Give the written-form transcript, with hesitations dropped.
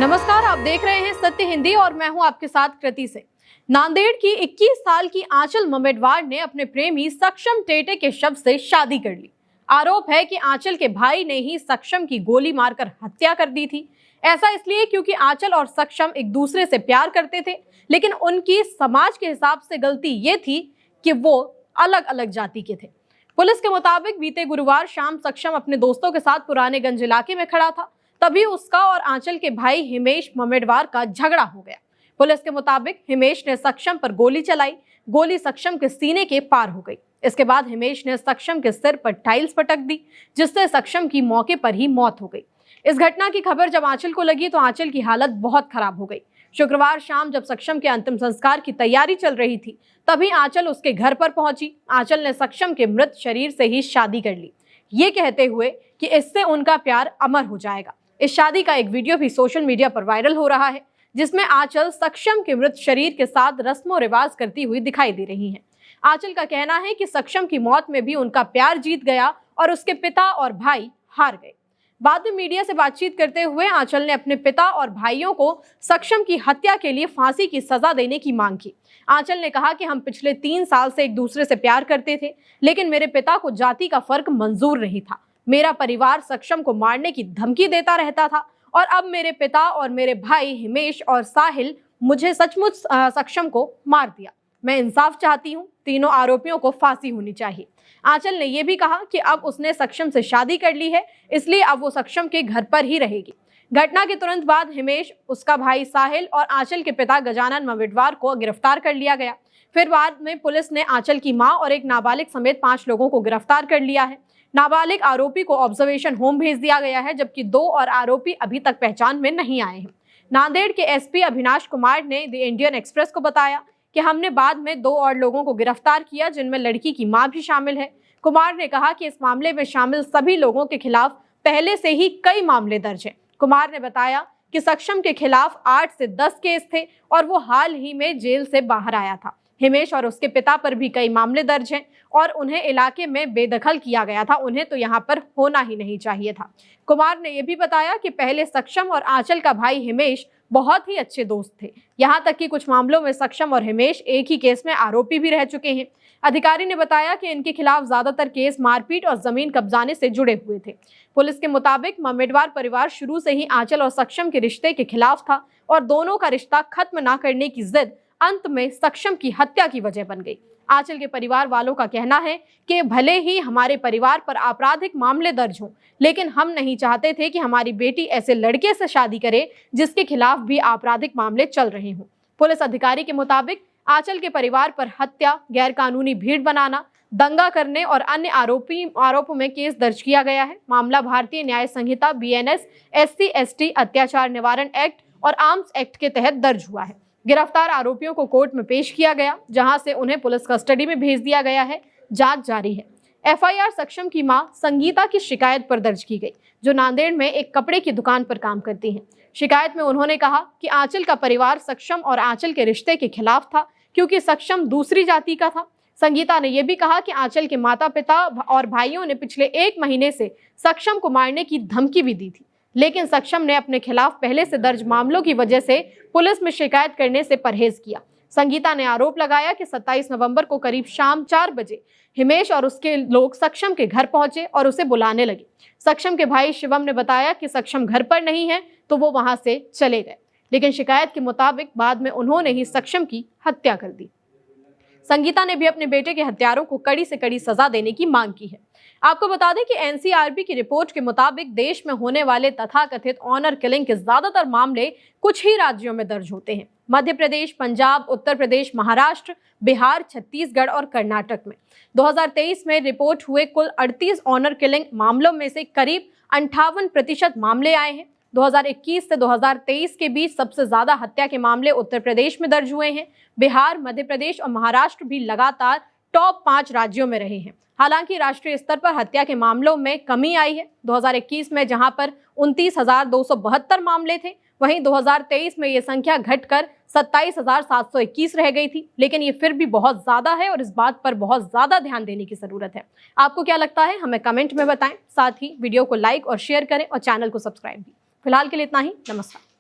नमस्कार, आप देख रहे हैं सत्य हिंदी और मैं हूं आपके साथ कृति से। नांदेड़ की 21 साल की आंचल ममेडवार ने अपने प्रेमी सक्षम टेटे के शव से शादी कर ली। आरोप है कि आंचल के भाई ने ही सक्षम की गोली मारकर हत्या कर दी थी। ऐसा इसलिए क्योंकि आंचल और सक्षम एक दूसरे से प्यार करते थे, लेकिन उनकी समाज के हिसाब से गलती ये थी कि वो अलग अलग जाति के थे। पुलिस के मुताबिक बीते गुरुवार शाम सक्षम अपने दोस्तों के साथ पुराने गंज इलाके में खड़ा था, तभी उसका और आंचल के भाई हिमेश ममेडवार का झगड़ा हो गया। पुलिस के मुताबिक हिमेश ने सक्षम पर गोली चलाई। गोली सक्षम के सीने के पार हो गई। इसके बाद हिमेश ने सक्षम के सिर पर टाइल्स पटक दी, जिससे सक्षम की मौके पर ही मौत हो गई। इस घटना की खबर जब आंचल को लगी तो आंचल की हालत बहुत खराब हो गई। शुक्रवार शाम जब सक्षम के अंतिम संस्कार की तैयारी चल रही थी, तभी आंचल उसके घर पर पहुंची। आंचल ने सक्षम के मृत शरीर से ही शादी कर ली, ये कहते हुए कि इससे उनका प्यार अमर हो जाएगा। इस शादी का एक वीडियो भी सोशल मीडिया पर वायरल हो रहा है, जिसमें आंचल सक्षम के मृत शरीर के साथ रस्मों रिवाज करती हुई दिखाई दे रही हैं। आंचल का कहना है कि सक्षम की मौत में भी उनका प्यार जीत गया और उसके पिता और भाई हार गए। बाद में मीडिया से बातचीत करते हुए आंचल ने अपने पिता और भाइयों को सक्षम की हत्या के लिए फांसी की सजा देने की मांग की। आंचल ने कहा कि हम पिछले 3 साल से एक दूसरे से प्यार करते थे, लेकिन मेरे पिता को जाति का फर्क मंजूर नहीं था। मेरा परिवार सक्षम को मारने की धमकी देता रहता था और अब मेरे पिता और मेरे भाई हिमेश और साहिल मुझे सचमुच सक्षम को मार दिया। मैं इंसाफ चाहती हूँ, तीनों आरोपियों को फांसी होनी चाहिए। आंचल ने यह भी कहा कि अब उसने सक्षम से शादी कर ली है, इसलिए अब वो सक्षम के घर पर ही रहेगी। घटना के तुरंत बाद हिमेश, उसका भाई साहिल और आंचल के पिता गजानन ममेडवार को गिरफ्तार कर लिया गया। फिर बाद में पुलिस ने आंचल की मां और एक नाबालिग समेत 5 लोगों को गिरफ्तार कर लिया है। नाबालिग आरोपी को ऑब्जर्वेशन होम भेज दिया गया है, जबकि 2 और आरोपी अभी तक पहचान में नहीं आए हैं। नांदेड़ के एसपी अविनाश कुमार ने द इंडियन एक्सप्रेस को बताया कि हमने बाद में 2 और लोगों को गिरफ्तार किया, जिनमें लड़की की मां भी शामिल है। कुमार ने कहा कि इस मामले में शामिल सभी लोगों के खिलाफ पहले से ही कई मामले दर्ज हैं। कुमार ने बताया कि सक्षम के खिलाफ 8 से 10 केस थे और वो हाल ही में जेल से बाहर आया था। हिमेश और उसके पिता पर भी कई मामले दर्ज हैं और उन्हें इलाके में बेदखल किया गया था। उन्हें तो यहाँ पर होना ही नहीं चाहिए था। कुमार ने यह भी बताया कि पहले सक्षम और आंचल का भाई हिमेश बहुत ही अच्छे दोस्त थे, यहाँ तक कि कुछ मामलों में सक्षम और हिमेश एक ही केस में आरोपी भी रह चुके हैं। अधिकारी ने बताया कि इनके खिलाफ ज्यादातर केस मारपीट और जमीन कब्जाने से जुड़े हुए थे। पुलिस के मुताबिक ममेडवार परिवार शुरू से ही आंचल और सक्षम के रिश्ते के खिलाफ था और दोनों का रिश्ता खत्म न करने की जिद अंत में सक्षम की हत्या की वजह बन गई। आंचल के परिवार वालों का कहना है कि भले ही हमारे परिवार पर आपराधिक मामले दर्ज हों, लेकिन हम नहीं चाहते थे कि हमारी बेटी ऐसे लड़के से शादी करे जिसके खिलाफ भी आपराधिक मामले चल रहे हों। पुलिस अधिकारी के मुताबिक आंचल के परिवार पर हत्या, गैरकानूनी भीड़ बनाना, दंगा करने और अन्य आरोपों में केस दर्ज किया गया है। मामला भारतीय न्याय संहिता BNS SC/ST अत्याचार निवारण एक्ट और आर्म्स एक्ट के तहत दर्ज हुआ है। गिरफ्तार आरोपियों को कोर्ट में पेश किया गया, जहां से उन्हें पुलिस कस्टडी में भेज दिया गया है। जांच जारी है। FIR सक्षम की मां संगीता की शिकायत पर दर्ज की गई, जो नांदेड़ में एक कपड़े की दुकान पर काम करती हैं। शिकायत में उन्होंने कहा कि आंचल का परिवार सक्षम और आंचल के रिश्ते के खिलाफ था, क्योंकि सक्षम दूसरी जाति का था। संगीता ने यह भी कहा कि आंचल के माता पिता और भाइयों ने पिछले 1 महीने से सक्षम को मारने की धमकी भी दी थी, लेकिन सक्षम ने अपने खिलाफ पहले से दर्ज मामलों की वजह से पुलिस में शिकायत करने से परहेज किया। संगीता ने आरोप लगाया कि 27 नवंबर को करीब शाम 4 बजे हिमेश और उसके लोग सक्षम के घर पहुंचे और उसे बुलाने लगे। सक्षम के भाई शिवम ने बताया कि सक्षम घर पर नहीं है, तो वो वहां से चले गए, लेकिन शिकायत के मुताबिक बाद में उन्होंने ही सक्षम की हत्या कर दी। संगीता ने भी अपने बेटे के हत्यारों को कड़ी से कड़ी सजा देने की मांग की है। आपको बता दें कि NCRB की रिपोर्ट के मुताबिक देश में होने वाले तथाकथित ऑनर किलिंग के ज्यादातर मामले कुछ ही राज्यों में दर्ज होते हैं। मध्य प्रदेश, पंजाब, उत्तर प्रदेश, महाराष्ट्र, बिहार, छत्तीसगढ़ और कर्नाटक में 2023 में रिपोर्ट हुए कुल 38 ऑनर किलिंग मामलों में से करीब 58% मामले आए हैं। 2021 से 2023 के बीच सबसे ज्यादा हत्या के मामले उत्तर प्रदेश में दर्ज हुए हैं। बिहार, मध्य प्रदेश और महाराष्ट्र भी लगातार टॉप 5 राज्यों में रहे हैं। हालांकि राष्ट्रीय स्तर पर हत्या के मामलों में कमी आई है। 2021 में जहां पर 29,272 मामले थे, वहीं 2023 में ये संख्या घटकर 27,721 रह गई थी। लेकिन ये फिर भी बहुत ज्यादा है और इस बात पर बहुत ज्यादा ध्यान देने की जरूरत है। आपको क्या लगता है, हमें कमेंट में बताएं। साथ ही वीडियो को लाइक और शेयर करें और चैनल को सब्सक्राइब भी। फिलहाल के लिए इतना ही। नमस्कार।